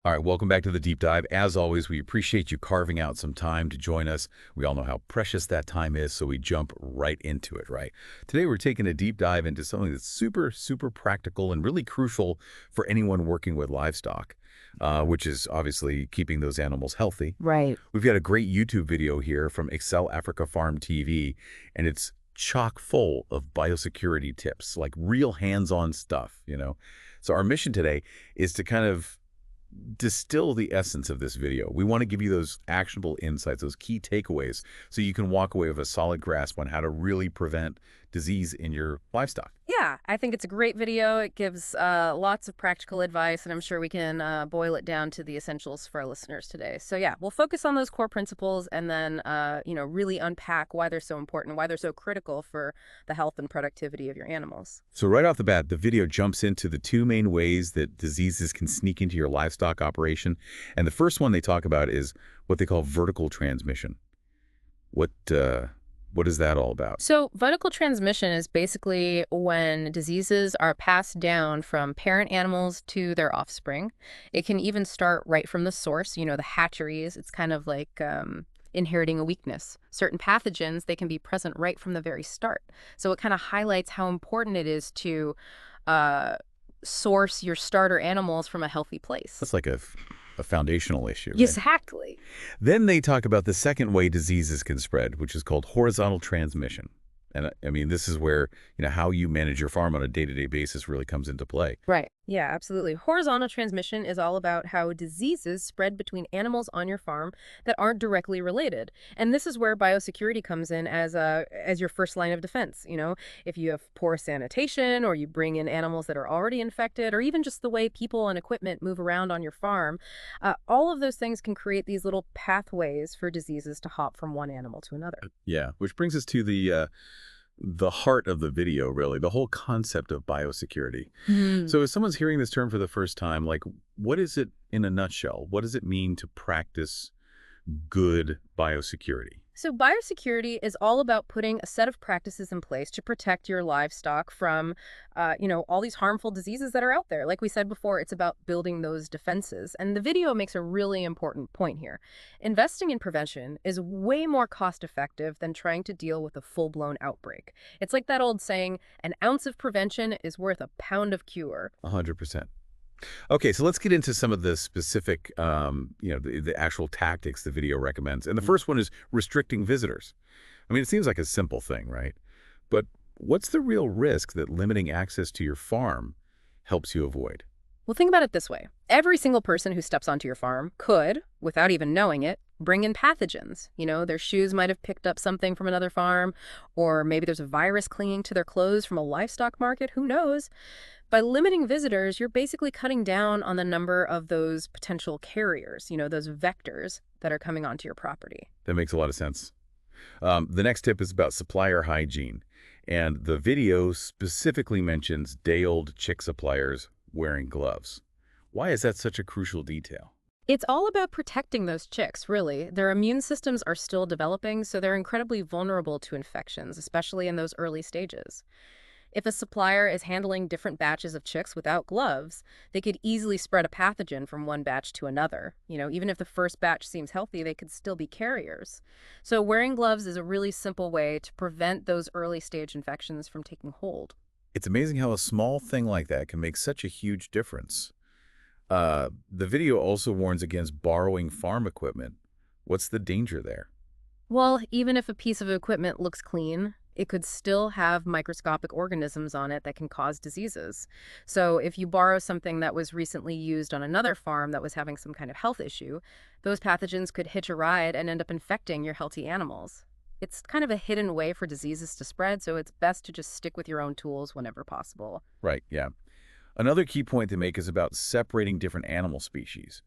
All right, welcome back to the deep dive. As always, we appreciate you carving out some time to join us. We all know how precious that time is, so we jump right into it, right? Today, we're taking a deep dive into something that's super, super practical and really crucial for anyone working with livestock, which is obviously keeping those animals healthy. Right. We've got a great YouTube video here from Excel Africa Farm TV, and it's chock full of biosecurity tips, like real hands-on stuff. So our mission today is to kind of distill the essence of this video. We want to give you those actionable insights, those key takeaways, so you can walk away with a solid grasp on how to really prevent disease in your livestock. Yeah, I think it's a great video. It gives lots of practical advice, and I'm sure we can boil it down to the essentials for our listeners today. So yeah, we'll focus on those core principles and then, really unpack why they're so important, why they're so critical for the health and productivity of your animals. So right off the bat, the video jumps into the two main ways that diseases can sneak into your livestock operation. And the first one they talk about is what they call vertical transmission. What is that all about? So vertical transmission is basically when diseases are passed down from parent animals to their offspring. It can even start right from the source, the hatcheries. It's kind of like inheriting a weakness. Certain pathogens, they can be present right from the very start. So it kind of highlights how important it is to source your starter animals from a healthy place. That's like a foundational issue, right? Exactly. Then they talk about the second way diseases can spread, which is called horizontal transmission. And I mean, this is where, how you manage your farm on a day-to-day basis really comes into play. Right. Yeah, absolutely. Horizontal transmission is all about how diseases spread between animals on your farm that aren't directly related. And this is where biosecurity comes in as your first line of defense. If you have poor sanitation or you bring in animals that are already infected, or even just the way people and equipment move around on your farm, all of those things can create these little pathways for diseases to hop from one animal to another. Yeah, which brings us to the heart of the video, really, the whole concept of biosecurity. So if someone's hearing this term for the first time, like, what is it in a nutshell? What does it mean to practice good biosecurity? So biosecurity is all about putting a set of practices in place to protect your livestock from, all these harmful diseases that are out there. Like we said before, it's about building those defenses. And the video makes a really important point here. Investing in prevention is way more cost effective than trying to deal with a full-blown outbreak. It's like that old saying, an ounce of prevention is worth a pound of cure. 100%. Okay, so let's get into some of the specific, the actual tactics the video recommends. And the first one is restricting visitors. I mean, it seems like a simple thing, right? But what's the real risk that limiting access to your farm helps you avoid? Well, think about it this way. Every single person who steps onto your farm could, without even knowing it, bring in pathogens. Their shoes might have picked up something from another farm, or maybe there's a virus clinging to their clothes from a livestock market. Who knows? By limiting visitors, you're basically cutting down on the number of those potential carriers, those vectors that are coming onto your property. That makes a lot of sense. The next tip is about supplier hygiene. And the video specifically mentions day-old chick suppliers wearing gloves. Why is that such a crucial detail? It's all about protecting those chicks, really. Their immune systems are still developing, so they're incredibly vulnerable to infections, especially in those early stages. If a supplier is handling different batches of chicks without gloves, they could easily spread a pathogen from one batch to another. Even if the first batch seems healthy, they could still be carriers. So wearing gloves is a really simple way to prevent those early stage infections from taking hold. It's amazing how a small thing like that can make such a huge difference. The video also warns against borrowing farm equipment. What's the danger there? Well, even if a piece of equipment looks clean, it could still have microscopic organisms on it that can cause diseases. So if you borrow something that was recently used on another farm that was having some kind of health issue, those pathogens could hitch a ride and end up infecting your healthy animals. It's kind of a hidden way for diseases to spread, so it's best to just stick with your own tools whenever possible. Right, yeah. Another key point to make is about separating different animal species.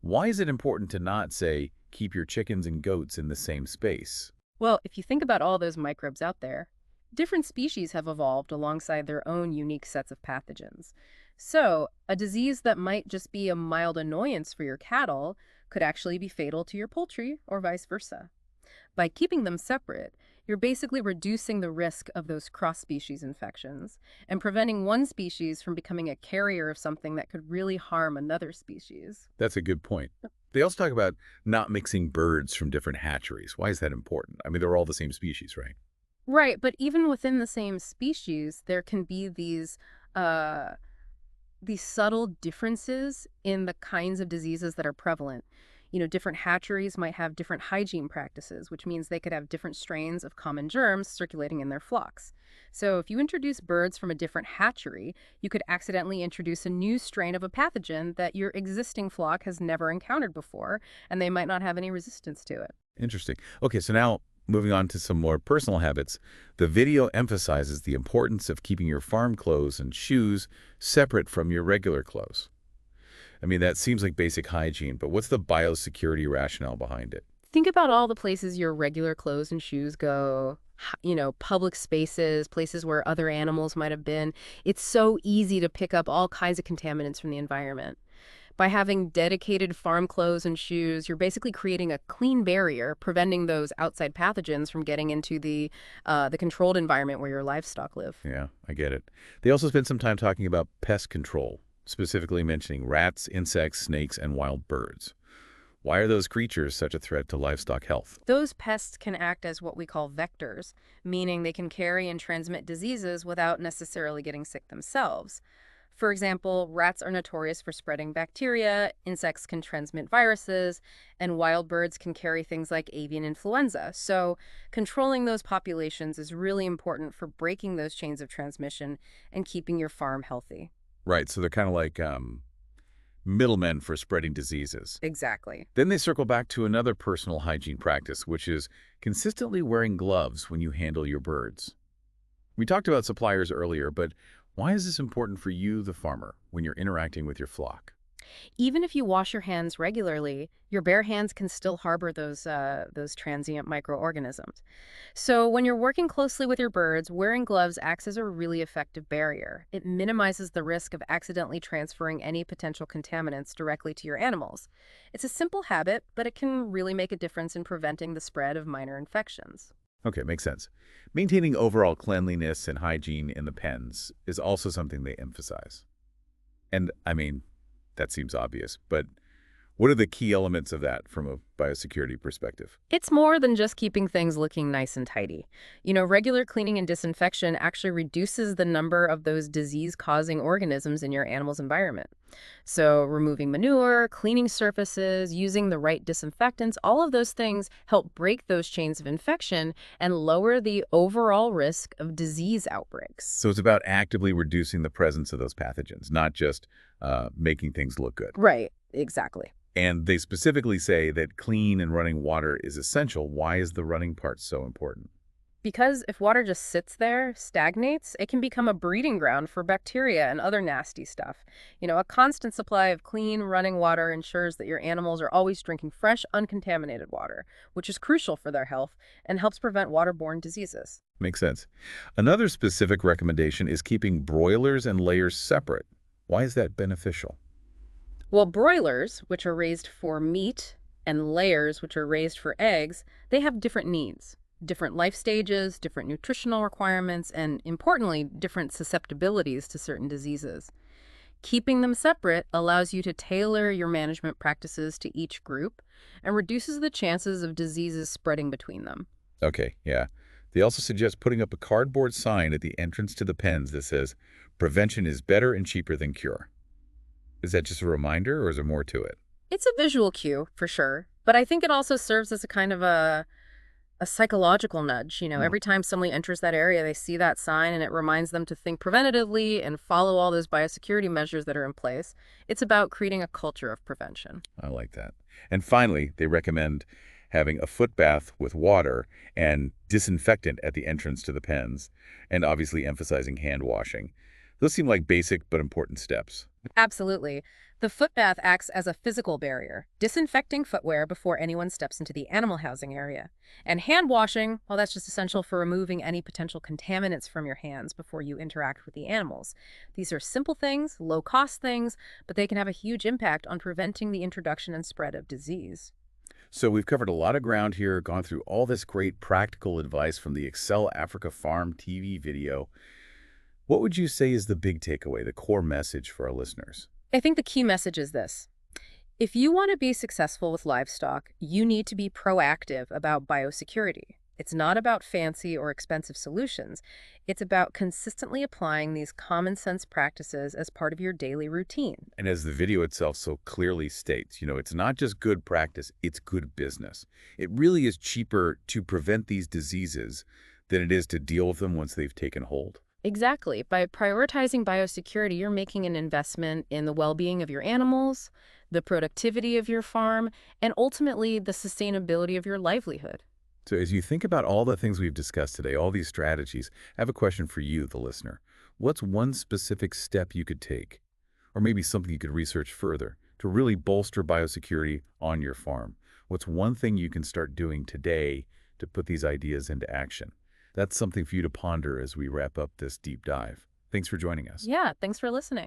Why is it important to not, say, keep your chickens and goats in the same space? Well, if you think about all those microbes out there, different species have evolved alongside their own unique sets of pathogens. So, a disease that might just be a mild annoyance for your cattle could actually be fatal to your poultry or vice versa. By keeping them separate, You're basically reducing the risk of those cross-species infections and preventing one species from becoming a carrier of something that could really harm another species. That's a good point. They also talk about not mixing birds from different hatcheries. Why is that important? I mean, they're all the same species, right? Right, but even within the same species, there can be uh, these subtle differences in the kinds of diseases that are prevalent. Different hatcheries might have different hygiene practices, which means they could have different strains of common germs circulating in their flocks. So if you introduce birds from a different hatchery, you could accidentally introduce a new strain of a pathogen that your existing flock has never encountered before, and they might not have any resistance to it. Interesting. Okay, so now moving on to some more personal habits, the video emphasizes the importance of keeping your farm clothes and shoes separate from your regular clothes. I mean, that seems like basic hygiene, but what's the biosecurity rationale behind it? Think about all the places your regular clothes and shoes go, public spaces, places where other animals might have been. It's so easy to pick up all kinds of contaminants from the environment. By having dedicated farm clothes and shoes, you're basically creating a clean barrier, preventing those outside pathogens from getting into the controlled environment where your livestock live. Yeah, I get it. They also spend some time talking about pest control, specifically mentioning rats, insects, snakes, and wild birds. Why are those creatures such a threat to livestock health? Those pests can act as what we call vectors, meaning they can carry and transmit diseases without necessarily getting sick themselves. For example, rats are notorious for spreading bacteria, insects can transmit viruses, and wild birds can carry things like avian influenza. So controlling those populations is really important for breaking those chains of transmission and keeping your farm healthy. Right, so they're kind of like middlemen for spreading diseases. Exactly. Then they circle back to another personal hygiene practice, which is consistently wearing gloves when you handle your birds. We talked about suppliers earlier, but why is this important for you, the farmer, when you're interacting with your flock? Even if you wash your hands regularly, your bare hands can still harbor those transient microorganisms. So when you're working closely with your birds, wearing gloves acts as a really effective barrier. It minimizes the risk of accidentally transferring any potential contaminants directly to your animals. It's a simple habit, but it can really make a difference in preventing the spread of minor infections. Okay, makes sense. Maintaining overall cleanliness and hygiene in the pens is also something they emphasize. And, I mean, that seems obvious, but what are the key elements of that from a biosecurity perspective? It's more than just keeping things looking nice and tidy. Regular cleaning and disinfection actually reduces the number of those disease-causing organisms in your animal's environment. So removing manure, cleaning surfaces, using the right disinfectants, all of those things help break those chains of infection and lower the overall risk of disease outbreaks. So it's about actively reducing the presence of those pathogens, not just making things look good. Right, exactly. And they specifically say that clean and running water is essential. Why is the running part so important? Because if water just sits there, stagnates, it can become a breeding ground for bacteria and other nasty stuff. A constant supply of clean, running water ensures that your animals are always drinking fresh, uncontaminated water, which is crucial for their health and helps prevent waterborne diseases. Makes sense. Another specific recommendation is keeping broilers and layers separate. Why is that beneficial? Well, broilers, which are raised for meat, and layers, which are raised for eggs, they have different needs. Different life stages, different nutritional requirements, and importantly, different susceptibilities to certain diseases. Keeping them separate allows you to tailor your management practices to each group and reduces the chances of diseases spreading between them. Okay, yeah. They also suggest putting up a cardboard sign at the entrance to the pens that says, "Prevention is better and cheaper than cure." Is that just a reminder, or is there more to it? It's a visual cue, for sure, but I think it also serves as a kind of a psychological nudge. Every time somebody enters that area, they see that sign and it reminds them to think preventatively and follow all those biosecurity measures that are in place. It's about creating a culture of prevention. I like that. And finally, they recommend having a foot bath with water and disinfectant at the entrance to the pens, and obviously emphasizing hand washing. Those seem like basic but important steps. Absolutely. The foot bath acts as a physical barrier, disinfecting footwear before anyone steps into the animal housing area. And hand washing, well, that's just essential for removing any potential contaminants from your hands before you interact with the animals. These are simple things, low-cost things, but they can have a huge impact on preventing the introduction and spread of disease. So we've covered a lot of ground here, gone through all this great practical advice from the Excel Africa Farm TV video. What would you say is the big takeaway, the core message for our listeners? I think the key message is this. If you want to be successful with livestock, you need to be proactive about biosecurity. It's not about fancy or expensive solutions. It's about consistently applying these common sense practices as part of your daily routine. And as the video itself so clearly states, it's not just good practice, it's good business. It really is cheaper to prevent these diseases than it is to deal with them once they've taken hold. Exactly. By prioritizing biosecurity, you're making an investment in the well-being of your animals, the productivity of your farm, and ultimately the sustainability of your livelihood. So as you think about all the things we've discussed today, all these strategies, I have a question for you, the listener. What's one specific step you could take, or maybe something you could research further, to really bolster biosecurity on your farm? What's one thing you can start doing today to put these ideas into action? That's something for you to ponder as we wrap up this deep dive. Thanks for joining us. Yeah, thanks for listening.